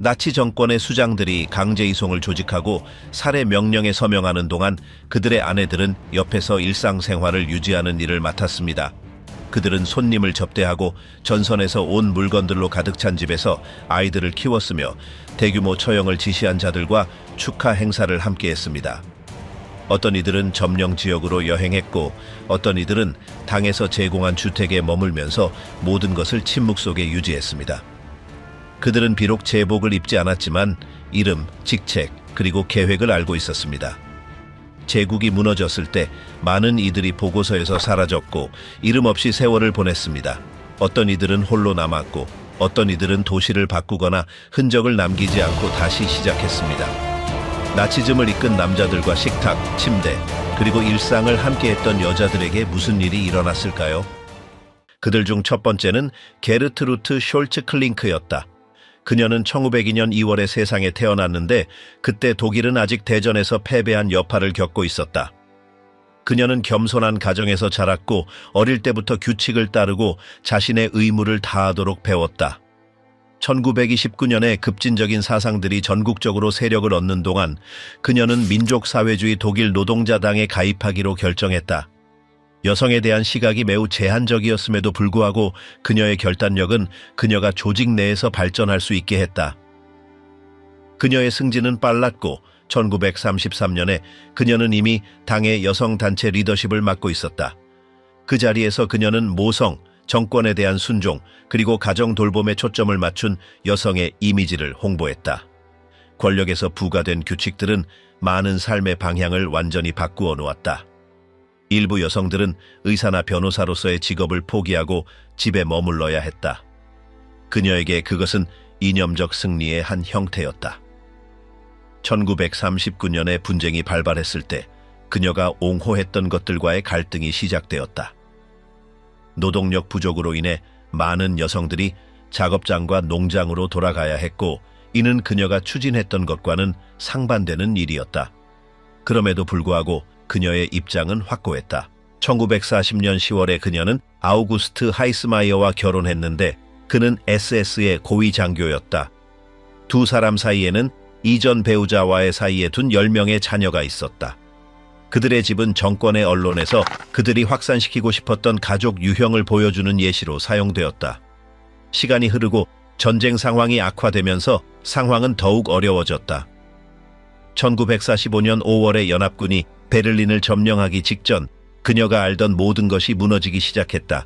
나치 정권의 수장들이 강제 이송을 조직하고 살해 명령에 서명하는 동안 그들의 아내들은 옆에서 일상생활을 유지하는 일을 맡았습니다. 그들은 손님을 접대하고 전선에서 온 물건들로 가득 찬 집에서 아이들을 키웠으며 대규모 처형을 지시한 자들과 축하 행사를 함께했습니다. 어떤 이들은 점령 지역으로 여행했고 어떤 이들은 당에서 제공한 주택에 머물면서 모든 것을 침묵 속에 유지했습니다. 그들은 비록 제복을 입지 않았지만 이름, 직책, 그리고 계획을 알고 있었습니다. 제국이 무너졌을 때 많은 이들이 보고서에서 사라졌고 이름 없이 세월을 보냈습니다. 어떤 이들은 홀로 남았고 어떤 이들은 도시를 바꾸거나 흔적을 남기지 않고 다시 시작했습니다. 나치즘을 이끈 남자들과 식탁, 침대, 그리고 일상을 함께했던 여자들에게 무슨 일이 일어났을까요? 그들 중 첫 번째는 게르트루트 숄츠 클링크였다. 그녀는 1902년 2월에 세상에 태어났는데 그때 독일은 아직 대전에서 패배한 여파를 겪고 있었다. 그녀는 겸손한 가정에서 자랐고 어릴 때부터 규칙을 따르고 자신의 의무를 다하도록 배웠다. 1929년에 급진적인 사상들이 전국적으로 세력을 얻는 동안 그녀는 민족사회주의 독일 노동자당에 가입하기로 결정했다. 여성에 대한 시각이 매우 제한적이었음에도 불구하고 그녀의 결단력은 그녀가 조직 내에서 발전할 수 있게 했다. 그녀의 승진은 빨랐고 1933년에 그녀는 이미 당의 여성단체 리더십을 맡고 있었다. 그 자리에서 그녀는 모성, 정권에 대한 순종, 그리고 가정 돌봄에 초점을 맞춘 여성의 이미지를 홍보했다. 권력에서 부과된 규칙들은 많은 삶의 방향을 완전히 바꾸어 놓았다. 일부 여성들은 의사나 변호사로서의 직업을 포기하고 집에 머물러야 했다. 그녀에게 그것은 이념적 승리의 한 형태였다. 1939년에 분쟁이 발발했을 때 그녀가 옹호했던 것들과의 갈등이 시작되었다. 노동력 부족으로 인해 많은 여성들이 작업장과 농장으로 돌아가야 했고 이는 그녀가 추진했던 것과는 상반되는 일이었다. 그럼에도 불구하고 그녀의 입장은 확고했다. 1940년 10월에 그녀는 아우구스트 하이스마이어와 결혼했는데 그는 SS의 고위 장교였다. 두 사람 사이에는 이전 배우자와의 사이에 둔 10명의 자녀가 있었다. 그들의 집은 정권의 언론에서 그들이 확산시키고 싶었던 가족 유형을 보여주는 예시로 사용되었다. 시간이 흐르고 전쟁 상황이 악화되면서 상황은 더욱 어려워졌다. 1945년 5월에 연합군이 베를린을 점령하기 직전 그녀가 알던 모든 것이 무너지기 시작했다.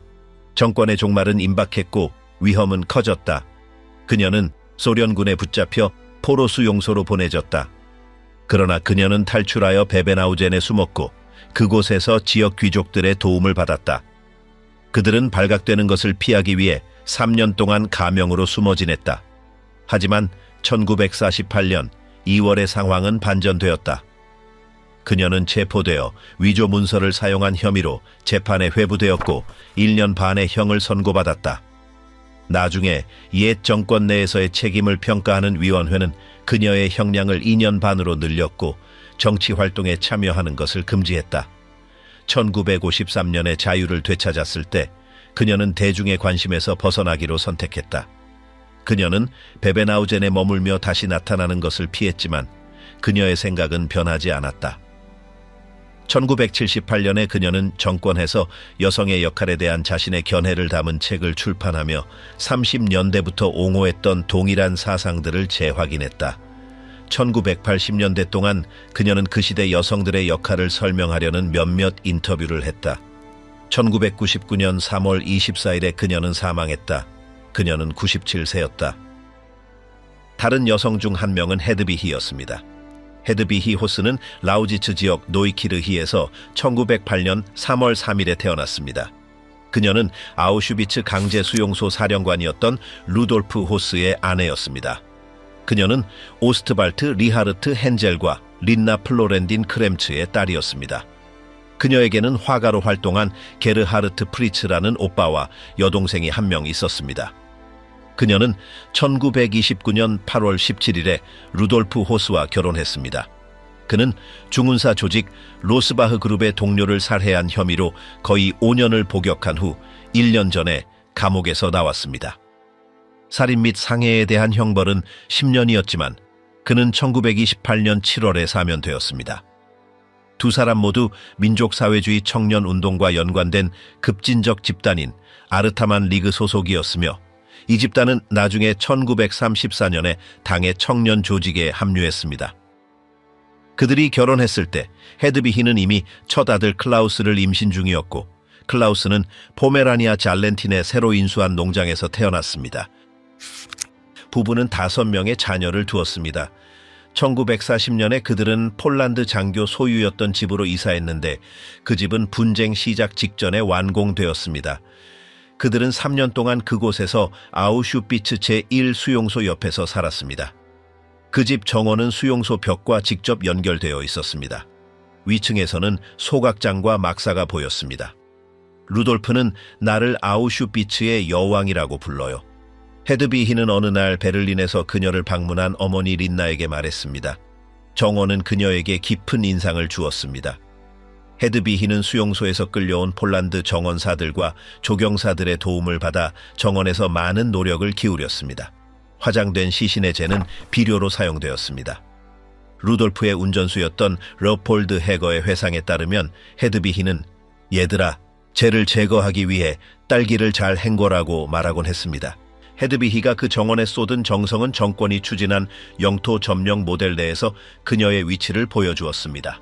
정권의 종말은 임박했고 위험은 커졌다. 그녀는 소련군에 붙잡혀 포로 수용소로 보내졌다. 그러나 그녀는 탈출하여 베베나우젠에 숨었고 그곳에서 지역 귀족들의 도움을 받았다. 그들은 발각되는 것을 피하기 위해 3년 동안 가명으로 숨어 지냈다. 하지만 1948년 2월의 상황은 반전되었다. 그녀는 체포되어 위조 문서를 사용한 혐의로 재판에 회부되었고 1년 반의 형을 선고받았다. 나중에 옛 정권 내에서의 책임을 평가하는 위원회는 그녀의 형량을 2년 반으로 늘렸고 정치 활동에 참여하는 것을 금지했다. 1953년에 자유를 되찾았을 때 그녀는 대중의 관심에서 벗어나기로 선택했다. 그녀는 베베나우젠에 머물며 다시 나타나는 것을 피했지만 그녀의 생각은 변하지 않았다. 1978년에 그녀는 정권에서 여성의 역할에 대한 자신의 견해를 담은 책을 출판하며 30년대부터 옹호했던 동일한 사상들을 재확인했다. 1980년대 동안 그녀는 그 시대 여성들의 역할을 설명하려는 몇몇 인터뷰를 했다. 1999년 3월 24일에 그녀는 사망했다. 그녀는 97세였다. 다른 여성 중 한 명은 헤드비히였습니다. 헤드비히 호스는 라우지츠 지역 노이키르히에서 1908년 3월 3일에 태어났습니다. 그녀는 아우슈비츠 강제 수용소 사령관이었던 루돌프 호스의 아내였습니다. 그녀는 오스트발트 리하르트 헨젤과 린나 플로렌딘 크렘츠의 딸이었습니다. 그녀에게는 화가로 활동한 게르하르트 프리츠라는 오빠와 여동생이 한 명 있었습니다. 그녀는 1929년 8월 17일에 루돌프 호스와 결혼했습니다. 그는 중운사 조직 로스바흐 그룹의 동료를 살해한 혐의로 거의 5년을 복역한 후 1년 전에 감옥에서 나왔습니다. 살인 및 상해에 대한 형벌은 10년이었지만 그는 1928년 7월에 사면되었습니다. 두 사람 모두 민족사회주의 청년운동과 연관된 급진적 집단인 아르타만 리그 소속이었으며 이 집단은 나중에 1934년에 당의 청년 조직에 합류했습니다. 그들이 결혼했을 때 헤드비히는 이미 첫 아들 클라우스를 임신 중이었고 클라우스는 포메라니아 잘렌틴의 새로 인수한 농장에서 태어났습니다. 부부는 5명의 자녀를 두었습니다. 1940년에 그들은 폴란드 장교 소유였던 집으로 이사했는데 그 집은 분쟁 시작 직전에 완공되었습니다. 그들은 3년 동안 그곳에서 아우슈비츠 제1 수용소 옆에서 살았습니다. 그 집 정원은 수용소 벽과 직접 연결되어 있었습니다. 위층에서는 소각장과 막사가 보였습니다. 루돌프는 나를 아우슈비츠의 여왕이라고 불러요. 헤드비히는 어느 날 베를린에서 그녀를 방문한 어머니 린나에게 말했습니다. 정원은 그녀에게 깊은 인상을 주었습니다. 헤드비히는 수용소에서 끌려온 폴란드 정원사들과 조경사들의 도움을 받아 정원에서 많은 노력을 기울였습니다. 화장된 시신의 재는 비료로 사용되었습니다. 루돌프의 운전수였던 러폴드 해거의 회상에 따르면 헤드비히는 얘들아, 재를 제거하기 위해 딸기를 잘 헹궈라고 말하곤 했습니다. 헤드비히가 그 정원에 쏟은 정성은 정권이 추진한 영토 점령 모델 내에서 그녀의 위치를 보여주었습니다.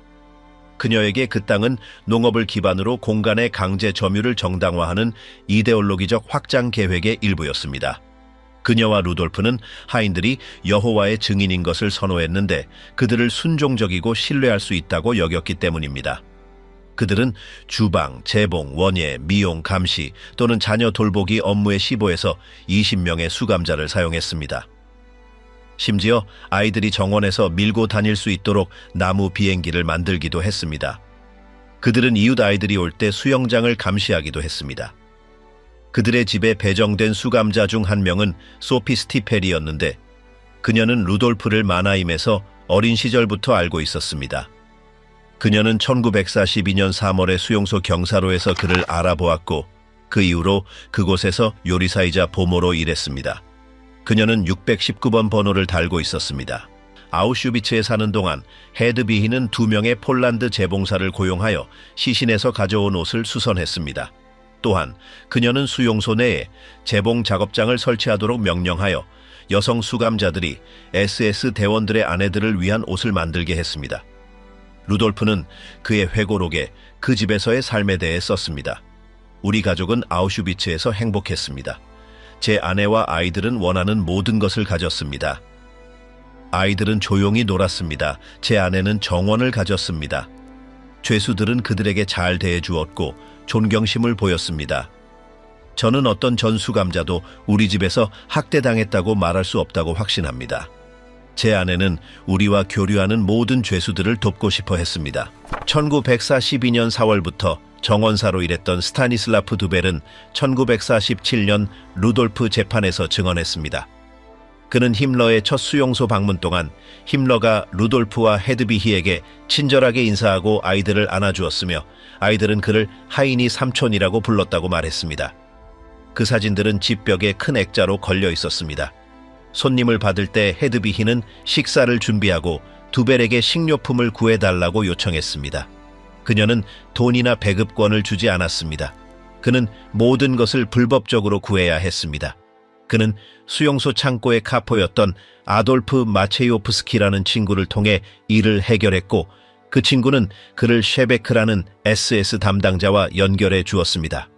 그녀에게 그 땅은 농업을 기반으로 공간의 강제 점유를 정당화하는 이데올로기적 확장 계획의 일부였습니다. 그녀와 루돌프는 하인들이 여호와의 증인인 것을 선호했는데 그들을 순종적이고 신뢰할 수 있다고 여겼기 때문입니다. 그들은 주방, 재봉, 원예, 미용, 감시 또는 자녀 돌보기 업무의 시보에서 20명의 수감자를 사용했습니다. 심지어 아이들이 정원에서 밀고 다닐 수 있도록 나무 비행기를 만들기도 했습니다. 그들은 이웃 아이들이 올 때 수영장을 감시하기도 했습니다. 그들의 집에 배정된 수감자 중 한 명은 소피 스티펠이었는데 그녀는 루돌프를 마나임에서 어린 시절부터 알고 있었습니다. 그녀는 1942년 3월에 수용소 경사로에서 그를 알아보았고 그 이후로 그곳에서 요리사이자 보모로 일했습니다. 그녀는 619번 번호를 달고 있었습니다. 아우슈비츠에 사는 동안 헤드비히는 2명의 폴란드 재봉사를 고용하여 시신에서 가져온 옷을 수선했습니다. 또한 그녀는 수용소 내에 재봉 작업장을 설치하도록 명령하여 여성 수감자들이 SS 대원들의 아내들을 위한 옷을 만들게 했습니다. 루돌프는 그의 회고록에 그 집에서의 삶에 대해 썼습니다. 우리 가족은 아우슈비츠에서 행복했습니다. 제 아내와 아이들은 원하는 모든 것을 가졌습니다. 아이들은 조용히 놀았습니다. 제 아내는 정원을 가졌습니다. 죄수들은 그들에게 잘 대해주었고 존경심을 보였습니다. 저는 어떤 전 수감자도 우리 집에서 학대당했다고 말할 수 없다고 확신합니다. 제 아내는 우리와 교류하는 모든 죄수들을 돕고 싶어 했습니다. 1942년 4월부터 정원사로 일했던 스타니슬라프 두벨은 1947년 루돌프 재판에서 증언했습니다. 그는 힘러의 첫 수용소 방문 동안 힘러가 루돌프와 헤드비히에게 친절하게 인사하고 아이들을 안아주었으며 아이들은 그를 하인이 삼촌이라고 불렀다고 말했습니다. 그 사진들은 집벽에 큰 액자로 걸려 있었습니다. 손님을 받을 때 헤드비히는 식사를 준비하고 두벨에게 식료품을 구해달라고 요청했습니다. 그녀는 돈이나 배급권을 주지 않았습니다. 그는 모든 것을 불법적으로 구해야 했습니다. 그는 수용소 창고의 카포였던 아돌프 마체요프스키라는 친구를 통해 일을 해결했고 그 친구는 그를 셰베크라는 SS 담당자와 연결해 주었습니다.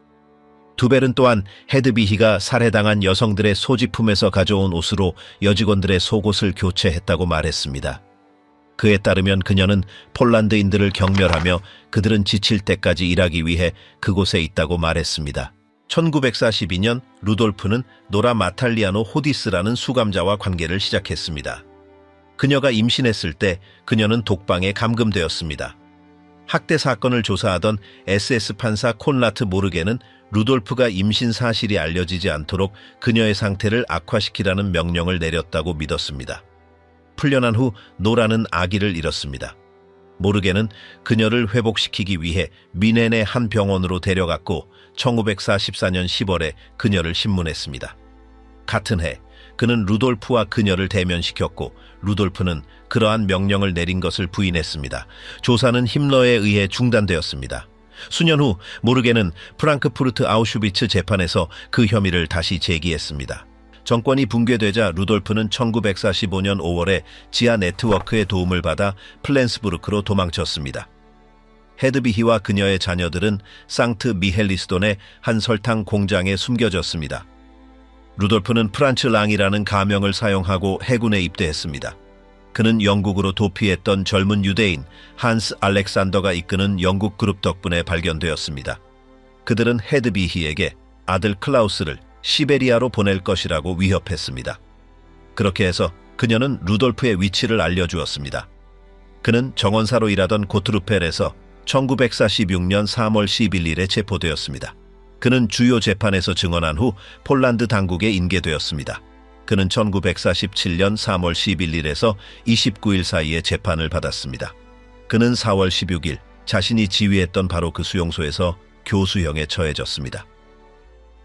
두벨은 또한 헤드비히가 살해당한 여성들의 소지품에서 가져온 옷으로 여직원들의 속옷을 교체했다고 말했습니다. 그에 따르면 그녀는 폴란드인들을 경멸하며 그들은 지칠 때까지 일하기 위해 그곳에 있다고 말했습니다. 1942년 루돌프는 노라 마탈리아노 호디스라는 수감자와 관계를 시작했습니다. 그녀가 임신했을 때 그녀는 독방에 감금되었습니다. 학대 사건을 조사하던 SS 판사 콘라트 모르게는 루돌프가 임신 사실이 알려지지 않도록 그녀의 상태를 악화시키라는 명령을 내렸다고 믿었습니다. 풀려난 후 노라는 아기를 잃었습니다. 모르게는 그녀를 회복시키기 위해 미넨의 한 병원으로 데려갔고 1944년 10월에 그녀를 신문했습니다. 같은 해 그는 루돌프와 그녀를 대면시켰고 루돌프는 그러한 명령을 내린 것을 부인했습니다. 조사는 힘러에 의해 중단되었습니다. 수년 후 모르게는 프랑크푸르트 아우슈비츠 재판에서 그 혐의를 다시 제기했습니다. 정권이 붕괴되자 루돌프는 1945년 5월에 지하 네트워크의 도움을 받아 플랜스부르크로 도망쳤습니다. 헤드비히와 그녀의 자녀들은 상트 미헬리스돈의 한 설탕 공장에 숨겨졌습니다. 루돌프는 프란츠 랑이라는 가명을 사용하고 해군에 입대했습니다. 그는 영국으로 도피했던 젊은 유대인 한스 알렉산더가 이끄는 영국 그룹 덕분에 발견되었습니다. 그들은 헤드비히에게 아들 클라우스를 시베리아로 보낼 것이라고 위협했습니다. 그렇게 해서 그녀는 루돌프의 위치를 알려주었습니다. 그는 정원사로 일하던 고트루펠에서 1946년 3월 11일에 체포되었습니다. 그는 주요 재판에서 증언한 후 폴란드 당국에 인계되었습니다. 그는 1947년 3월 11일에서 29일 사이에 재판을 받았습니다. 그는 4월 16일 자신이 지휘했던 바로 그 수용소에서 교수형에 처해졌습니다.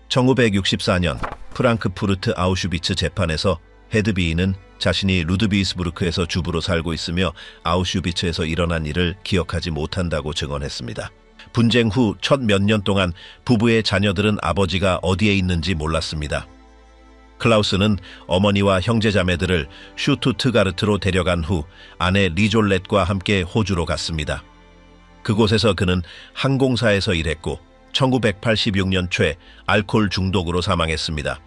1964년 프랑크푸르트 아우슈비츠 재판에서 헤드비히는 자신이 루드비스부르크에서 주부로 살고 있으며 아우슈비츠에서 일어난 일을 기억하지 못한다고 증언했습니다. 분쟁 후 첫 몇 년 동안 부부의 자녀들은 아버지가 어디에 있는지 몰랐습니다. 클라우스는 어머니와 형제자매들을 슈투트가르트로 데려간 후 아내 리졸렛과 함께 호주로 갔습니다. 그곳에서 그는 항공사에서 일했고 1986년 초 알코올 중독으로 사망했습니다.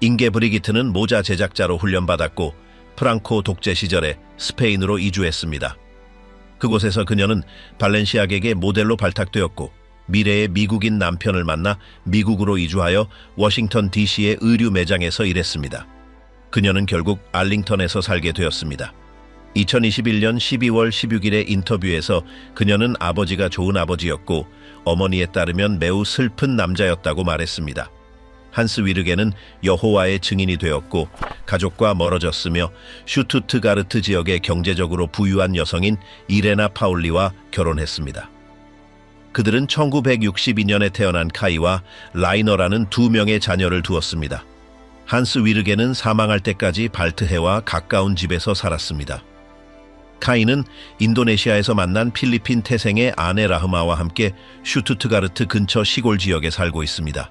잉게 브리기트는 모자 제작자로 훈련받았고 프랑코 독재 시절에 스페인으로 이주했습니다. 그곳에서 그녀는 발렌시아객의 모델로 발탁되었고 미래의 미국인 남편을 만나 미국으로 이주하여 워싱턴 DC의 의류 매장에서 일했습니다. 그녀는 결국 알링턴에서 살게 되었습니다. 2021년 12월 16일의 인터뷰에서 그녀는 아버지가 좋은 아버지였고 어머니에 따르면 매우 슬픈 남자였다고 말했습니다. 한스 위르게는 여호와의 증인이 되었고 가족과 멀어졌으며 슈투트가르트 지역의 경제적으로 부유한 여성인 이레나 파울리와 결혼했습니다. 그들은 1962년에 태어난 카이와 라이너라는 두 명의 자녀를 두었습니다. 한스 위르게는 사망할 때까지 발트해와 가까운 집에서 살았습니다. 카이는 인도네시아에서 만난 필리핀 태생의 아내 라흐마와 함께 슈투트가르트 근처 시골 지역에 살고 있습니다.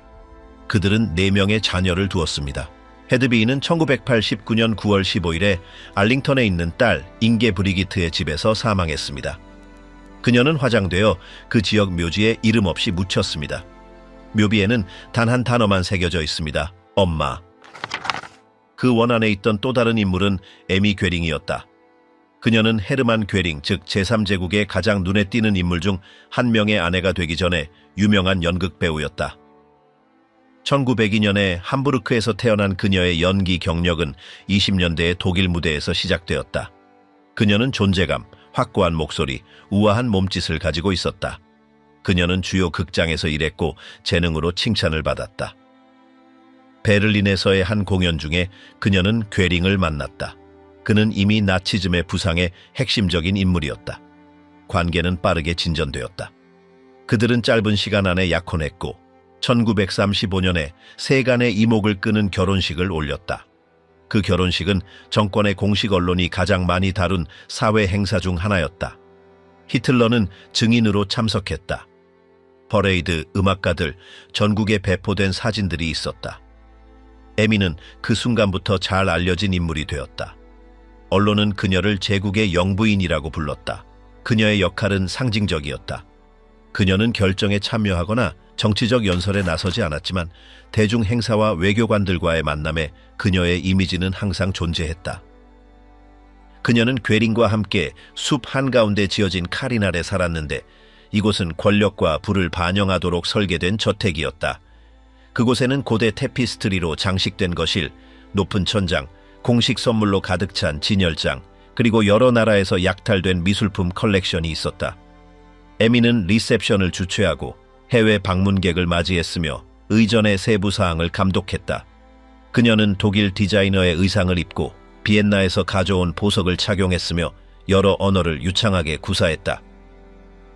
그들은 4명의 자녀를 두었습니다. 헤드비히는 1989년 9월 15일에 알링턴에 있는 딸 잉게 브리기트의 집에서 사망했습니다. 그녀는 화장되어 그 지역 묘지에 이름 없이 묻혔습니다. 묘비에는 단 한 단어만 새겨져 있습니다. 엄마. 그 원안에 있던 또 다른 인물은 에미 괴링이었다. 그녀는 헤르만 괴링, 즉 제3제국의 가장 눈에 띄는 인물 중 한 명의 아내가 되기 전에 유명한 연극 배우였다. 1902년에 함부르크에서 태어난 그녀의 연기 경력은 20년대의 독일 무대에서 시작되었다. 그녀는 존재감, 확고한 목소리, 우아한 몸짓을 가지고 있었다. 그녀는 주요 극장에서 일했고 재능으로 칭찬을 받았다. 베를린에서의 한 공연 중에 그녀는 괴링을 만났다. 그는 이미 나치즘의 부상의 핵심적인 인물이었다. 관계는 빠르게 진전되었다. 그들은 짧은 시간 안에 약혼했고 1935년에 세간의 이목을 끄는 결혼식을 올렸다. 그 결혼식은 정권의 공식 언론이 가장 많이 다룬 사회 행사 중 하나였다. 히틀러는 증인으로 참석했다. 퍼레이드, 음악가들, 전국에 배포된 사진들이 있었다. 에미는 그 순간부터 잘 알려진 인물이 되었다. 언론은 그녀를 제국의 영부인이라고 불렀다. 그녀의 역할은 상징적이었다. 그녀는 결정에 참여하거나 정치적 연설에 나서지 않았지만 대중 행사와 외교관들과의 만남에 그녀의 이미지는 항상 존재했다. 그녀는 괴링과 함께 숲 한가운데 지어진 카리날에 살았는데 이곳은 권력과 부를 반영하도록 설계된 저택이었다. 그곳에는 고대 테피스트리로 장식된 거실, 높은 천장, 공식 선물로 가득 찬 진열장, 그리고 여러 나라에서 약탈된 미술품 컬렉션이 있었다. 에미는 리셉션을 주최하고 해외 방문객을 맞이했으며 의전의 세부 사항을 감독했다. 그녀는 독일 디자이너의 의상을 입고 비엔나에서 가져온 보석을 착용했으며 여러 언어를 유창하게 구사했다.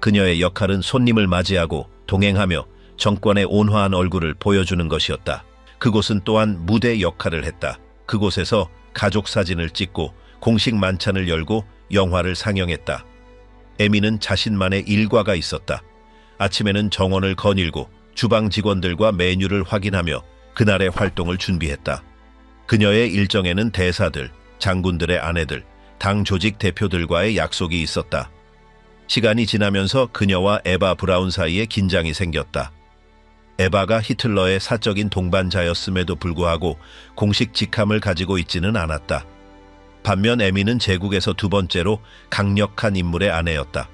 그녀의 역할은 손님을 맞이하고 동행하며 정권의 온화한 얼굴을 보여주는 것이었다. 그곳은 또한 무대 역할을 했다. 그곳에서 가족 사진을 찍고 공식 만찬을 열고 영화를 상영했다. 에미는 자신만의 일과가 있었다. 아침에는 정원을 거닐고 주방 직원들과 메뉴를 확인하며 그날의 활동을 준비했다. 그녀의 일정에는 대사들, 장군들의 아내들, 당 조직 대표들과의 약속이 있었다. 시간이 지나면서 그녀와 에바 브라운 사이에 긴장이 생겼다. 에바가 히틀러의 사적인 동반자였음에도 불구하고 공식 직함을 가지고 있지는 않았다. 반면 에미는 제국에서 두 번째로 강력한 인물의 아내였다.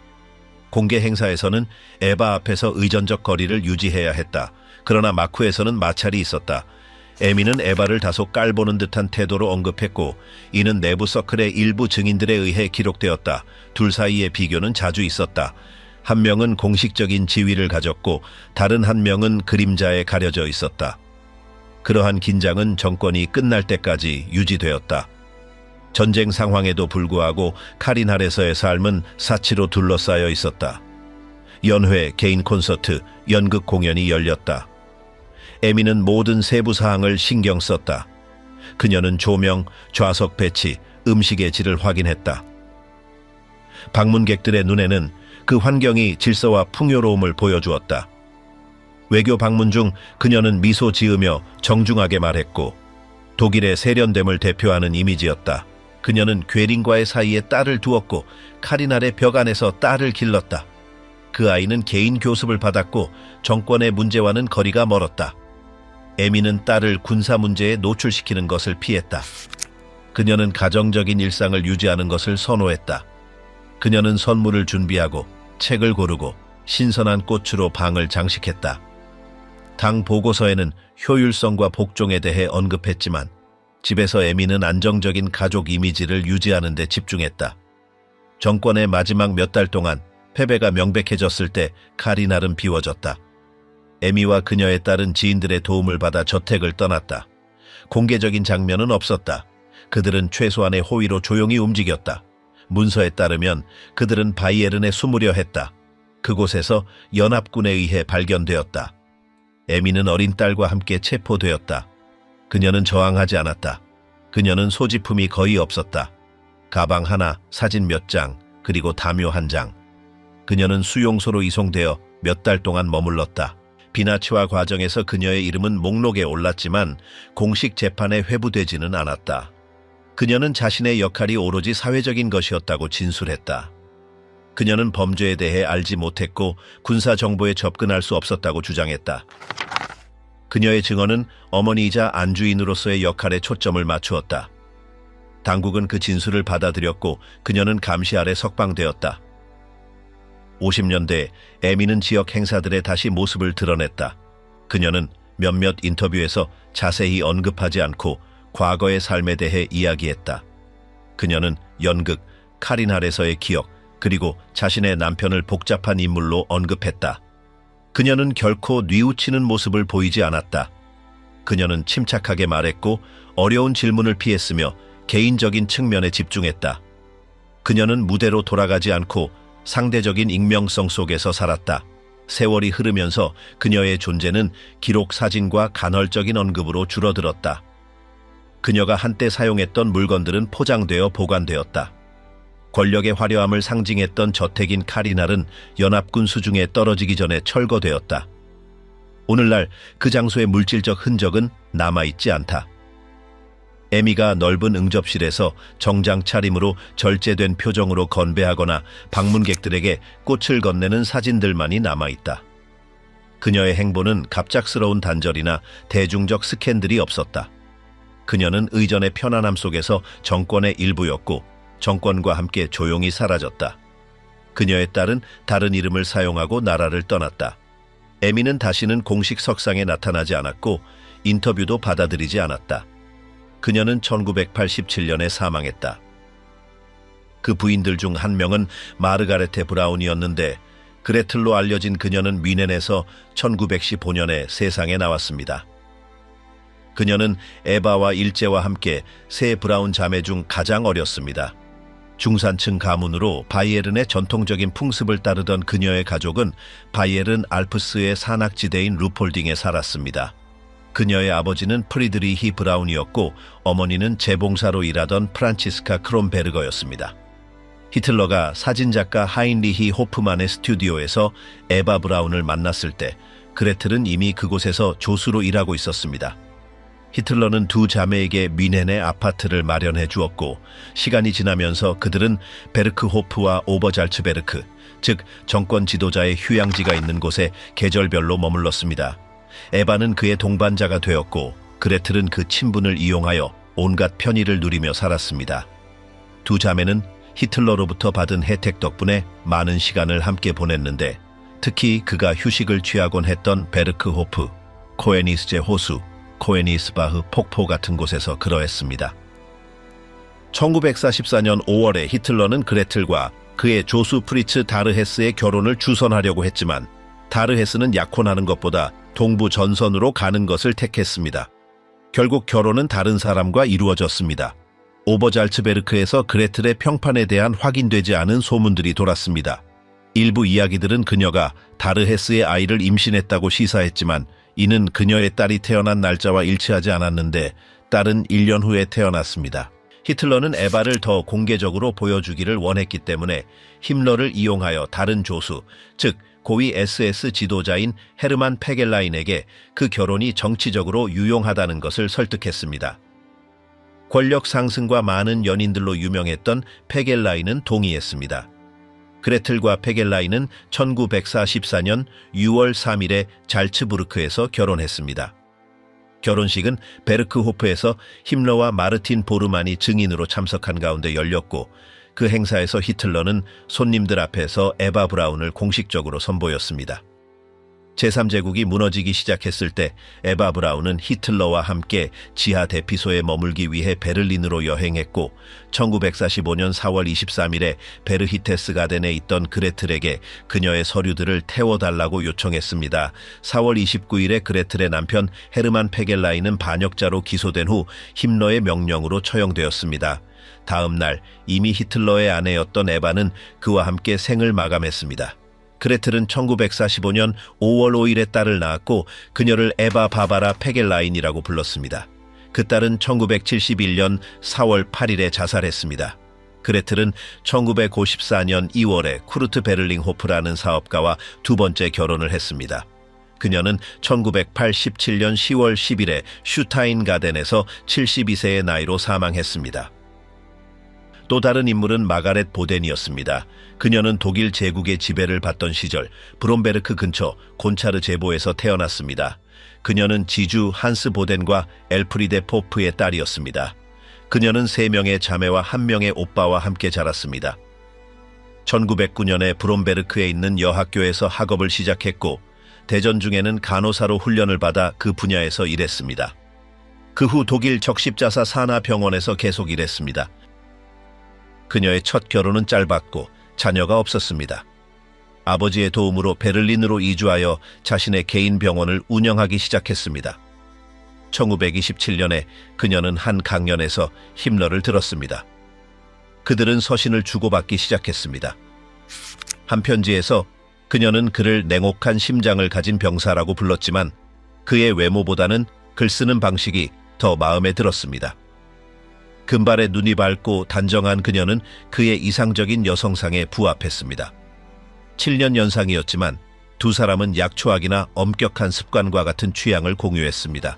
공개 행사에서는 에바 앞에서 의전적 거리를 유지해야 했다. 그러나 마쿠에서는 마찰이 있었다. 에미는 에바를 다소 깔보는 듯한 태도로 언급했고 이는 내부 서클의 일부 증인들에 의해 기록되었다. 둘 사이의 비교는 자주 있었다. 한 명은 공식적인 지위를 가졌고 다른 한 명은 그림자에 가려져 있었다. 그러한 긴장은 정권이 끝날 때까지 유지되었다. 전쟁 상황에도 불구하고 카린 아래서의 삶은 사치로 둘러싸여 있었다. 연회, 개인 콘서트, 연극 공연이 열렸다. 에미는 모든 세부 사항을 신경 썼다. 그녀는 조명, 좌석 배치, 음식의 질을 확인했다. 방문객들의 눈에는 그 환경이 질서와 풍요로움을 보여주었다. 외교 방문 중 그녀는 미소 지으며 정중하게 말했고 독일의 세련됨을 대표하는 이미지였다. 그녀는 괴린과의 사이에 딸을 두었고 카린 아래 벽 안에서 딸을 길렀다. 그 아이는 개인 교습을 받았고 정권의 문제와는 거리가 멀었다. 에미는 딸을 군사 문제에 노출시키는 것을 피했다. 그녀는 가정적인 일상을 유지하는 것을 선호했다. 그녀는 선물을 준비하고 책을 고르고 신선한 꽃으로 방을 장식했다. 당 보고서에는 효율성과 복종에 대해 언급했지만 집에서 에미는 안정적인 가족 이미지를 유지하는 데 집중했다. 정권의 마지막 몇 달 동안 패배가 명백해졌을 때 카리날은 비워졌다. 에미와 그녀의 딸은 지인들의 도움을 받아 저택을 떠났다. 공개적인 장면은 없었다. 그들은 최소한의 호의로 조용히 움직였다. 문서에 따르면 그들은 바이에른에 숨으려 했다. 그곳에서 연합군에 의해 발견되었다. 에미는 어린 딸과 함께 체포되었다. 그녀는 저항하지 않았다. 그녀는 소지품이 거의 없었다. 가방 하나, 사진 몇 장, 그리고 담요 한 장. 그녀는 수용소로 이송되어 몇 달 동안 머물렀다. 비나치화 과정에서 그녀의 이름은 목록에 올랐지만 공식 재판에 회부되지는 않았다. 그녀는 자신의 역할이 오로지 사회적인 것이었다고 진술했다. 그녀는 범죄에 대해 알지 못했고 군사 정보에 접근할 수 없었다고 주장했다. 그녀의 증언은 어머니이자 안주인으로서의 역할에 초점을 맞추었다. 당국은 그 진술을 받아들였고 그녀는 감시 아래 석방되었다. 50년대 에미는 지역 행사들에 다시 모습을 드러냈다. 그녀는 몇몇 인터뷰에서 자세히 언급하지 않고 과거의 삶에 대해 이야기했다. 그녀는 연극, 카린 아래서의 기억, 그리고 자신의 남편을 복잡한 인물로 언급했다. 그녀는 결코 뉘우치는 모습을 보이지 않았다. 그녀는 침착하게 말했고 어려운 질문을 피했으며 개인적인 측면에 집중했다. 그녀는 무대로 돌아가지 않고 상대적인 익명성 속에서 살았다. 세월이 흐르면서 그녀의 존재는 기록 사진과 간헐적인 언급으로 줄어들었다. 그녀가 한때 사용했던 물건들은 포장되어 보관되었다. 권력의 화려함을 상징했던 저택인 카리날은 연합군 수중에 떨어지기 전에 철거되었다. 오늘날 그 장소의 물질적 흔적은 남아있지 않다. 에미가 넓은 응접실에서 정장 차림으로 절제된 표정으로 건배하거나 방문객들에게 꽃을 건네는 사진들만이 남아있다. 그녀의 행보는 갑작스러운 단절이나 대중적 스캔들이 없었다. 그녀는 의전의 편안함 속에서 정권의 일부였고 정권과 함께 조용히 사라졌다. 그녀의 딸은 다른 이름을 사용하고 나라를 떠났다. 에미는 다시는 공식 석상에 나타나지 않았고 인터뷰도 받아들이지 않았다. 그녀는 1987년에 사망했다. 그 부인들 중 한 명은 마르가레테 브라운이었는데 그레틀로 알려진 그녀는 뮌헨에서 1915년에 세상에 나왔습니다. 그녀는 에바와 일제와 함께 세 브라운 자매 중 가장 어렸습니다. 중산층 가문으로 바이에른의 전통적인 풍습을 따르던 그녀의 가족은 바이에른 알프스의 산악지대인 루폴딩에 살았습니다. 그녀의 아버지는 프리드리히 브라운이었고 어머니는 재봉사로 일하던 프란치스카 크롬베르거였습니다. 히틀러가 사진작가 하인리히 호프만의 스튜디오에서 에바 브라운을 만났을 때 그레텔은 이미 그곳에서 조수로 일하고 있었습니다. 히틀러는 두 자매에게 뮌헨의 아파트를 마련해 주었고 시간이 지나면서 그들은 베르크호프와 오버잘츠베르크, 즉 정권 지도자의 휴양지가 있는 곳에 계절별로 머물렀습니다. 에바는 그의 동반자가 되었고 그레텔은 그 친분을 이용하여 온갖 편의를 누리며 살았습니다. 두 자매는 히틀러로부터 받은 혜택 덕분에 많은 시간을 함께 보냈는데 특히 그가 휴식을 취하곤 했던 베르크호프, 코에니스제 호수, 코에니스바흐 폭포 같은 곳에서 그러했습니다. 1944년 5월에 히틀러는 그레텔과 그의 조수 프리츠 다르헤스의 결혼을 주선하려고 했지만 다르헤스는 약혼하는 것보다 동부 전선으로 가는 것을 택했습니다. 결국 결혼은 다른 사람과 이루어졌습니다. 오버잘츠베르크에서 그레텔의 평판에 대한 확인되지 않은 소문들이 돌았습니다. 일부 이야기들은 그녀가 다르헤스의 아이를 임신했다고 시사했지만 이는 그녀의 딸이 태어난 날짜와 일치하지 않았는데 딸은 1년 후에 태어났습니다. 히틀러는 에바를 더 공개적으로 보여주기를 원했기 때문에 힘러를 이용하여 다른 조수, 즉 고위 SS 지도자인 헤르만 페겔라인에게 그 결혼이 정치적으로 유용하다는 것을 설득했습니다. 권력 상승과 많은 연인들로 유명했던 페겔라인은 동의했습니다. 그레텔과 페겔라인은 1944년 6월 3일에 잘츠부르크에서 결혼했습니다. 결혼식은 베르크호프에서 힘러와 마르틴 보르만이 증인으로 참석한 가운데 열렸고 그 행사에서 히틀러는 손님들 앞에서 에바 브라운을 공식적으로 선보였습니다. 제3제국이 무너지기 시작했을 때 에바 브라운은 히틀러와 함께 지하 대피소에 머물기 위해 베를린으로 여행했고 1945년 4월 23일에 베르히테스 가덴에 있던 그레텔에게 그녀의 서류들을 태워달라고 요청했습니다. 4월 29일에 그레텔의 남편 헤르만 페겔라인은 반역자로 기소된 후 힘러의 명령으로 처형되었습니다. 다음 날 이미 히틀러의 아내였던 에바는 그와 함께 생을 마감했습니다. 그레텔은 1945년 5월 5일에 딸을 낳았고 그녀를 에바 바바라 페겔라인이라고 불렀습니다. 그 딸은 1971년 4월 8일에 자살했습니다. 그레텔은 1954년 2월에 쿠르트 베를링호프라는 사업가와 두 번째 결혼을 했습니다. 그녀는 1987년 10월 10일에 슈타인 가덴에서 72세의 나이로 사망했습니다. 또 다른 인물은 마가렛 보덴이었습니다. 그녀는 독일 제국의 지배를 받던 시절 브롬베르크 근처 곤차르 제보에서 태어났습니다. 그녀는 지주 한스 보덴과 엘프리데 포프의 딸이었습니다. 그녀는 3명의 자매와 1명의 오빠와 함께 자랐습니다. 1909년에 브롬베르크에 있는 여학교에서 학업을 시작했고 대전 중에는 간호사로 훈련을 받아 그 분야에서 일했습니다. 그 후 독일 적십자사 산하병원에서 계속 일했습니다. 그녀의 첫 결혼은 짧았고 자녀가 없었습니다. 아버지의 도움으로 베를린으로 이주하여 자신의 개인 병원을 운영하기 시작했습니다. 1927년에 그녀는 한 강연에서 힘러를 들었습니다. 그들은 서신을 주고받기 시작했습니다. 한 편지에서 그녀는 그를 냉혹한 심장을 가진 병사라고 불렀지만 그의 외모보다는 글 쓰는 방식이 더 마음에 들었습니다. 금발에 눈이 밝고 단정한 그녀는 그의 이상적인 여성상에 부합했습니다. 7년 연상이었지만 두 사람은 약초악이나 엄격한 습관과 같은 취향을 공유했습니다.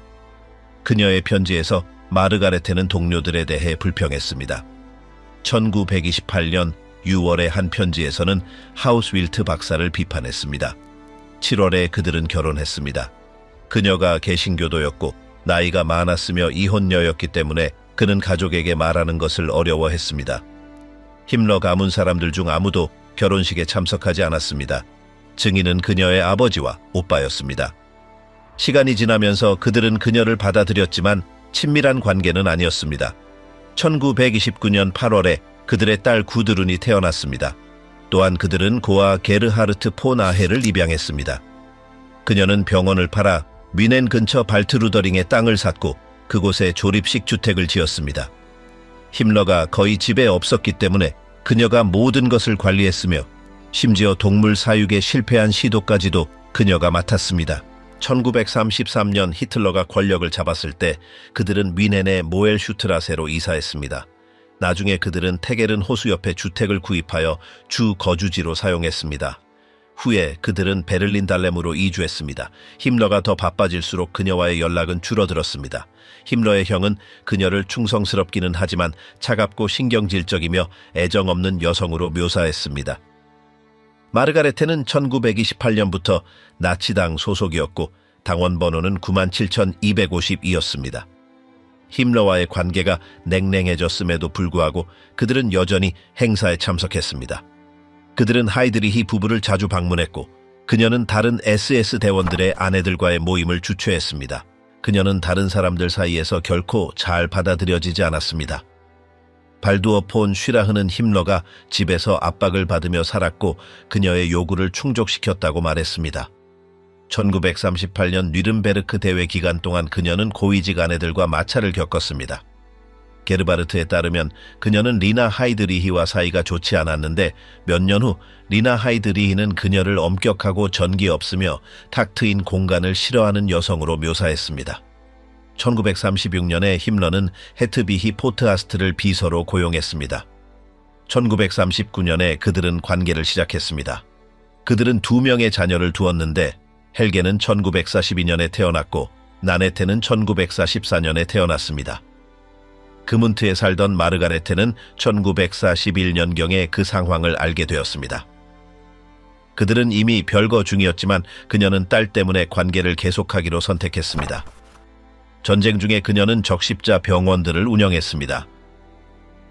그녀의 편지에서 마르가레테는 동료들에 대해 불평했습니다. 1928년 6월의 한 편지에서는 하우스윌트 박사를 비판했습니다. 7월에 그들은 결혼했습니다. 그녀가 개신교도였고 나이가 많았으며 이혼녀였기 때문에 그는 가족에게 말하는 것을 어려워했습니다. 힘러 가문 사람들 중 아무도 결혼식에 참석하지 않았습니다. 증인은 그녀의 아버지와 오빠였습니다. 시간이 지나면서 그들은 그녀를 받아들였지만 친밀한 관계는 아니었습니다. 1929년 8월에 그들의 딸 구드룬이 태어났습니다. 또한 그들은 고아 게르하르트 폰 아헤를 입양했습니다. 그녀는 병원을 팔아 뮌헨 근처 발트루더링에 땅을 샀고 그곳에 조립식 주택을 지었습니다. 힘러가 거의 집에 없었기 때문에 그녀가 모든 것을 관리했으며 심지어 동물 사육에 실패한 시도까지도 그녀가 맡았습니다. 1933년 히틀러가 권력을 잡았을 때 그들은 뮌헨의 모엘슈트라세로 이사했습니다. 나중에 그들은 테겔른 호수 옆에 주택을 구입하여 주 거주지로 사용했습니다. 후에 그들은 베를린 달렘으로 이주했습니다. 힘러가 더 바빠질수록 그녀와의 연락은 줄어들었습니다. 힘러의 형은 그녀를 충성스럽기는 하지만 차갑고 신경질적이며 애정 없는 여성으로 묘사했습니다. 마르가레테는 1928년부터 나치당 소속이었고 당원 번호는 97,252였습니다. 힘러와의 관계가 냉랭해졌음에도 불구하고 그들은 여전히 행사에 참석했습니다. 그들은 하이드리히 부부를 자주 방문했고 그녀는 다른 SS 대원들의 아내들과의 모임을 주최했습니다. 그녀는 다른 사람들 사이에서 결코 잘 받아들여지지 않았습니다. 발두어 폰 슈라흐는 힘러가 집에서 압박을 받으며 살았고 그녀의 요구를 충족시켰다고 말했습니다. 1938년 뉘른베르크 대회 기간 동안 그녀는 고위직 아내들과 마찰을 겪었습니다. 게르바르트에 따르면 그녀는 리나 하이드리히와 사이가 좋지 않았는데 몇 년 후 리나 하이드리히는 그녀를 엄격하고 전기 없으며 탁 트인 공간을 싫어하는 여성으로 묘사했습니다. 1936년에 힘러는 헤트비히 포트하스트를 비서로 고용했습니다. 1939년에 그들은 관계를 시작했습니다. 그들은 2명의 자녀를 두었는데 헬게는 1942년에 태어났고 나네테는 1944년에 태어났습니다. 그문트에 살던 마르가레테는 1941년경에 그 상황을 알게 되었습니다. 그들은 이미 별거 중이었지만 그녀는 딸 때문에 관계를 계속하기로 선택했습니다. 전쟁 중에 그녀는 적십자 병원들을 운영했습니다.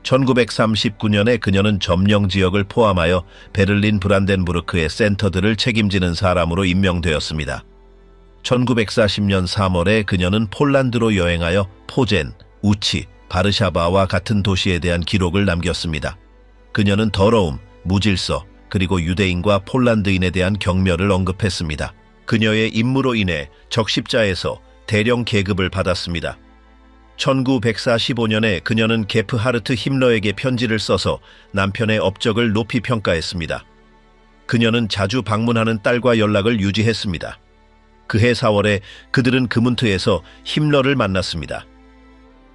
1939년에 그녀는 점령 지역을 포함하여 베를린 브란덴부르크의 센터들을 책임지는 사람으로 임명되었습니다. 1940년 3월에 그녀는 폴란드로 여행하여 포젠, 우치, 바르샤바와 같은 도시에 대한 기록을 남겼습니다. 그녀는 더러움, 무질서, 그리고 유대인과 폴란드인에 대한 경멸을 언급했습니다. 그녀의 임무로 인해 적십자에서 대령 계급을 받았습니다. 1945년에 그녀는 게프하르트 힘러에게 편지를 써서 남편의 업적을 높이 평가했습니다. 그녀는 자주 방문하는 딸과 연락을 유지했습니다. 그해 4월에 그들은 그문트에서 힘러를 만났습니다.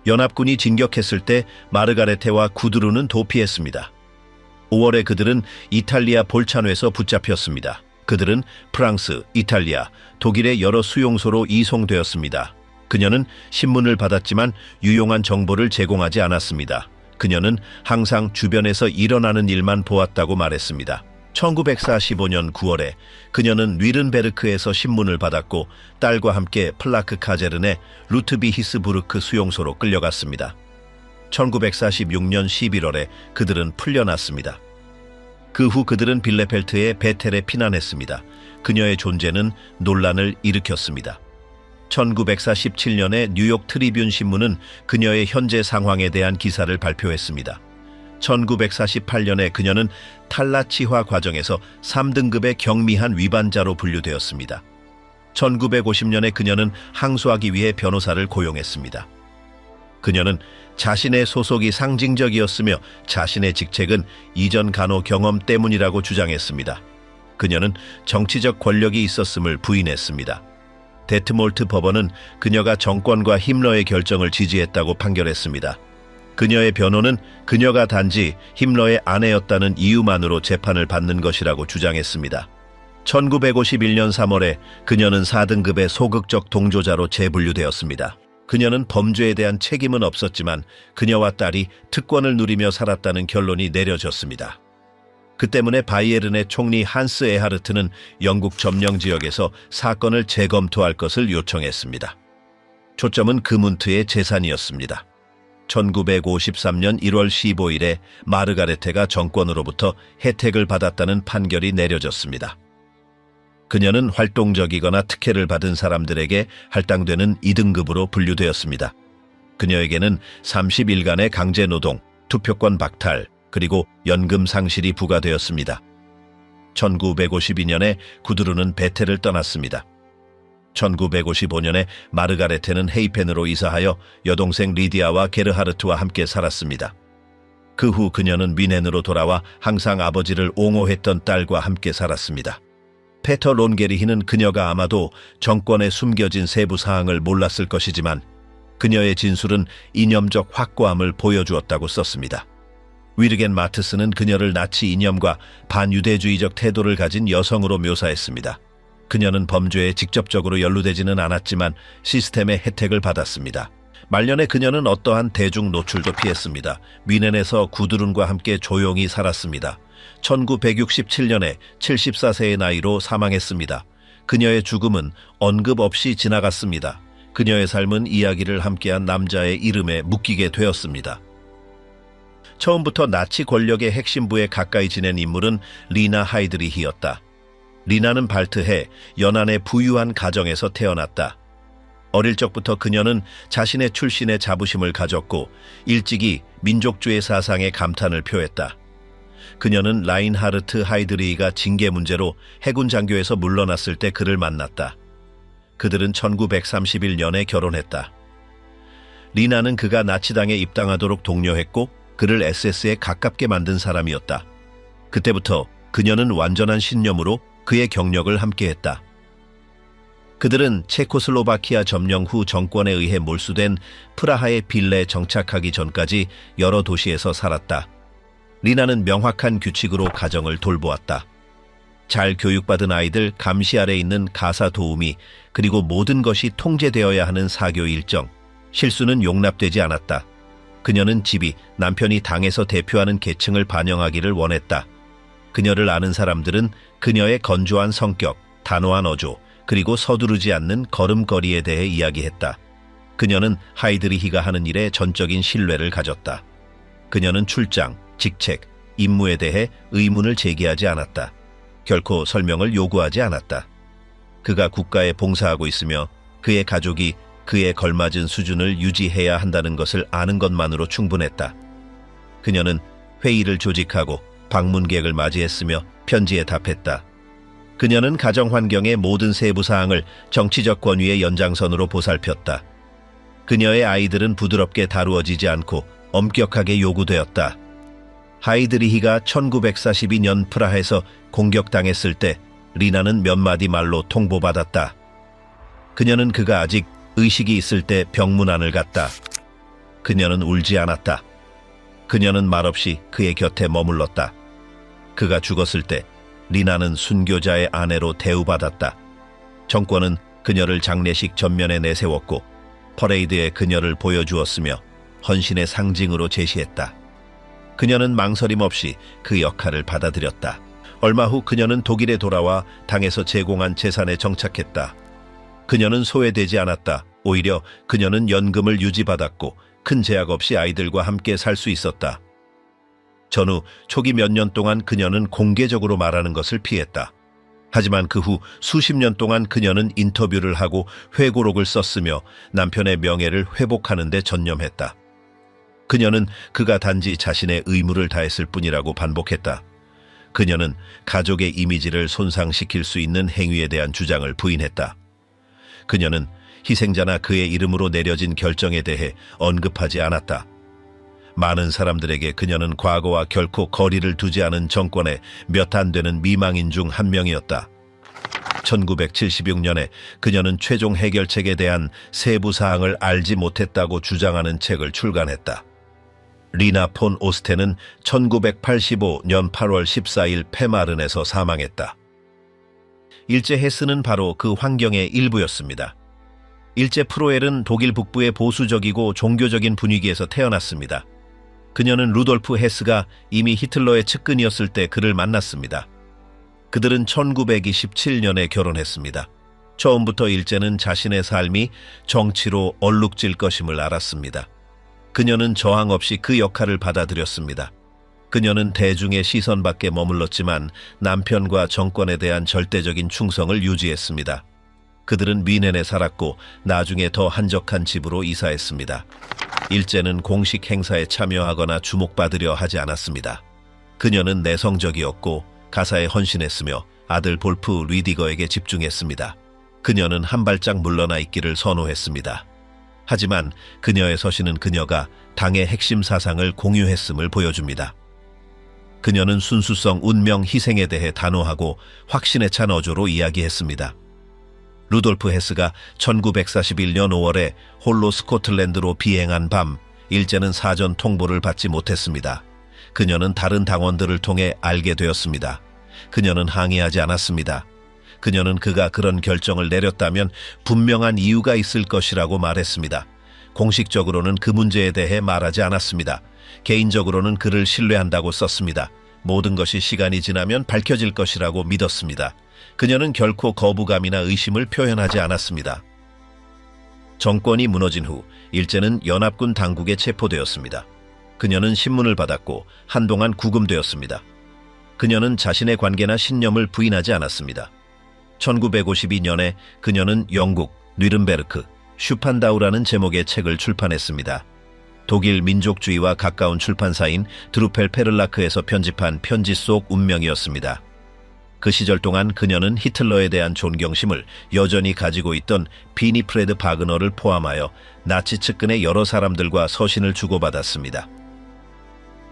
연합군이 진격했을 때 마르가레테와 구드루는 도피했습니다. 5월에 그들은 이탈리아 볼차노에서 붙잡혔습니다. 그들은 프랑스, 이탈리아, 독일의 여러 수용소로 이송되었습니다. 그녀는 신문을 받았지만 유용한 정보를 제공하지 않았습니다. 그녀는 항상 주변에서 일어나는 일만 보았다고 말했습니다. 1945년 9월에 그녀는 뉘른베르크에서 신문을 받았고 딸과 함께 플라크 카제른의 루트비히스부르크 수용소로 끌려갔습니다. 1946년 11월에 그들은 풀려났습니다. 그 후 그들은 빌레펠트의 베텔에 피난했습니다. 그녀의 존재는 논란을 일으켰습니다. 1947년에 뉴욕 트리뷴 신문은 그녀의 현재 상황에 대한 기사를 발표했습니다. 1948년에 그녀는 탈라치화 과정에서 3등급의 경미한 위반자로 분류되었습니다. 1950년에 그녀는 항소하기 위해 변호사를 고용했습니다. 그녀는 자신의 소속이 상징적이었으며 자신의 직책은 이전 간호 경험 때문이라고 주장했습니다. 그녀는 정치적 권력이 있었음을 부인했습니다. 데트몰트 법원은 그녀가 정권과 힘러의 결정을 지지했다고 판결했습니다. 그녀의 변호는 그녀가 단지 힘러의 아내였다는 이유만으로 재판을 받는 것이라고 주장했습니다. 1951년 3월에 그녀는 4등급의 소극적 동조자로 재분류되었습니다. 그녀는 범죄에 대한 책임은 없었지만 그녀와 딸이 특권을 누리며 살았다는 결론이 내려졌습니다. 그 때문에 바이에른의 총리 한스 에하르트는 영국 점령 지역에서 사건을 재검토할 것을 요청했습니다. 초점은 그문트의 재산이었습니다. 1953년 1월 15일에 마르가레테가 정권으로부터 혜택을 받았다는 판결이 내려졌습니다. 그녀는 활동적이거나 특혜를 받은 사람들에게 할당되는 2등급으로 분류되었습니다. 그녀에게는 30일간의 강제노동, 투표권 박탈, 그리고 연금 상실이 부과되었습니다. 1952년에 구드루는 베텔을 떠났습니다. 1955년에 마르가레테는 헤이펜으로 이사하여 여동생 리디아와 게르하르트와 함께 살았습니다. 그 후 그녀는 뮌헨으로 돌아와 항상 아버지를 옹호했던 딸과 함께 살았습니다. 페터 론게리히는 그녀가 아마도 정권에 숨겨진 세부 사항을 몰랐을 것이지만 그녀의 진술은 이념적 확고함을 보여주었다고 썼습니다. 위르겐 마트스는 그녀를 나치 이념과 반유대주의적 태도를 가진 여성으로 묘사했습니다. 그녀는 범죄에 직접적으로 연루되지는 않았지만 시스템의 혜택을 받았습니다. 말년에 그녀는 어떠한 대중 노출도 피했습니다. 뮌헨에서 구두룬과 함께 조용히 살았습니다. 1967년에 74세의 나이로 사망했습니다. 그녀의 죽음은 언급 없이 지나갔습니다. 그녀의 삶은 이야기를 함께한 남자의 이름에 묶이게 되었습니다. 처음부터 나치 권력의 핵심부에 가까이 지낸 인물은 리나 하이드리히였다. 리나는 발트해 연안의 부유한 가정에서 태어났다. 어릴 적부터 그녀는 자신의 출신에 자부심을 가졌고 일찍이 민족주의 사상에 감탄을 표했다. 그녀는 라인하르트 하이드리히가 징계 문제로 해군 장교에서 물러났을 때 그를 만났다. 그들은 1931년에 결혼했다. 리나는 그가 나치당에 입당하도록 독려했고 그를 SS에 가깝게 만든 사람이었다. 그때부터 그녀는 완전한 신념으로 그의 경력을 함께했다. 그들은 체코슬로바키아 점령 후 정권에 의해 몰수된 프라하의 빌레에 정착하기 전까지 여러 도시에서 살았다. 리나는 명확한 규칙으로 가정을 돌보았다. 잘 교육받은 아이들 감시 아래 있는 가사 도우미, 그리고 모든 것이 통제되어야 하는 사교 일정, 실수는 용납되지 않았다. 그녀는 집이 남편이 당에서 대표하는 계층을 반영하기를 원했다. 그녀를 아는 사람들은 그녀의 건조한 성격, 단호한 어조, 그리고 서두르지 않는 걸음걸이에 대해 이야기했다. 그녀는 하이드리히가 하는 일에 전적인 신뢰를 가졌다. 그녀는 출장, 직책, 임무에 대해 의문을 제기하지 않았다. 결코 설명을 요구하지 않았다. 그가 국가에 봉사하고 있으며 그의 가족이 그에 걸맞은 수준을 유지해야 한다는 것을 아는 것만으로 충분했다. 그녀는 회의를 조직하고 방문객을 맞이했으며 편지에 답했다. 그녀는 가정 환경의 모든 세부 사항을 정치적 권위의 연장선으로 보살폈다. 그녀의 아이들은 부드럽게 다루어지지 않고 엄격하게 요구되었다. 하이드리히가 1942년 프라하에서 공격당했을 때 리나는 몇 마디 말로 통보받았다. 그녀는 그가 아직 의식이 있을 때 병문안을 갔다. 그녀는 울지 않았다. 그녀는 말없이 그의 곁에 머물렀다. 그가 죽었을 때 리나는 순교자의 아내로 대우받았다. 정권은 그녀를 장례식 전면에 내세웠고 퍼레이드에 그녀를 보여주었으며 헌신의 상징으로 제시했다. 그녀는 망설임 없이 그 역할을 받아들였다. 얼마 후 그녀는 독일에 돌아와 당에서 제공한 재산에 정착했다. 그녀는 소외되지 않았다. 오히려 그녀는 연금을 유지받았고 큰 제약 없이 아이들과 함께 살 수 있었다. 전후 초기 몇 년 동안 그녀는 공개적으로 말하는 것을 피했다. 하지만 그 후 수십 년 동안 그녀는 인터뷰를 하고 회고록을 썼으며 남편의 명예를 회복하는 데 전념했다. 그녀는 그가 단지 자신의 의무를 다했을 뿐이라고 반복했다. 그녀는 가족의 이미지를 손상시킬 수 있는 행위에 대한 주장을 부인했다. 그녀는 희생자나 그의 이름으로 내려진 결정에 대해 언급하지 않았다. 많은 사람들에게 그녀는 과거와 결코 거리를 두지 않은 정권의 몇 안 되는 미망인 중 한 명이었다. 1976년에 그녀는 최종 해결책에 대한 세부 사항을 알지 못했다고 주장하는 책을 출간했다. 리나 폰 오스테는 1985년 8월 14일 페마른에서 사망했다. 일제 헤스는 바로 그 환경의 일부였습니다. 일제 프로엘은 독일 북부의 보수적이고 종교적인 분위기에서 태어났습니다. 그녀는 루돌프 헤스가 이미 히틀러의 측근이었을 때 그를 만났습니다. 그들은 1927년에 결혼했습니다. 처음부터 일제는 자신의 삶이 정치로 얼룩질 것임을 알았습니다. 그녀는 저항 없이 그 역할을 받아들였습니다. 그녀는 대중의 시선 밖에 머물렀지만 남편과 정권에 대한 절대적인 충성을 유지했습니다. 그들은 뮌헨에 살았고 나중에 더 한적한 집으로 이사했습니다. 일제는 공식 행사에 참여하거나 주목받으려 하지 않았습니다. 그녀는 내성적이었고 가사에 헌신했으며 아들 볼프 리디거에게 집중했습니다. 그녀는 한 발짝 물러나 있기를 선호했습니다. 하지만 그녀의 서신은 그녀가 당의 핵심 사상을 공유했음을 보여줍니다. 그녀는 순수성, 운명, 희생에 대해 단호하고 확신에 찬 어조로 이야기했습니다. 루돌프 헤스가 1941년 5월에 홀로 스코틀랜드로 비행한 밤, 일제는 사전 통보를 받지 못했습니다. 그녀는 다른 당원들을 통해 알게 되었습니다. 그녀는 항의하지 않았습니다. 그녀는 그가 그런 결정을 내렸다면 분명한 이유가 있을 것이라고 말했습니다. 공식적으로는 그 문제에 대해 말하지 않았습니다. 개인적으로는 그를 신뢰한다고 썼습니다. 모든 것이 시간이 지나면 밝혀질 것이라고 믿었습니다. 그녀는 결코 거부감이나 의심을 표현하지 않았습니다. 정권이 무너진 후 일제는 연합군 당국에 체포되었습니다. 그녀는 신문을 받았고 한동안 구금되었습니다. 그녀는 자신의 관계나 신념을 부인하지 않았습니다. 1952년에 그녀는 영국 뉘른베르크 슈판다우라는 제목의 책을 출판했습니다. 독일 민족주의와 가까운 출판사인 드루펠 페를라크에서 편집한 편지 속 운명이었습니다. 그 시절 동안 그녀는 히틀러에 대한 존경심을 여전히 가지고 있던 비니프레드 바그너를 포함하여 나치 측근의 여러 사람들과 서신을 주고받았습니다.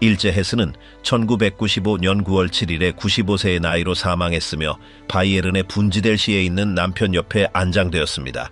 일제 헤스는 1995년 9월 7일에 95세의 나이로 사망했으며 바이에른의 분지델시에 있는 남편 옆에 안장되었습니다.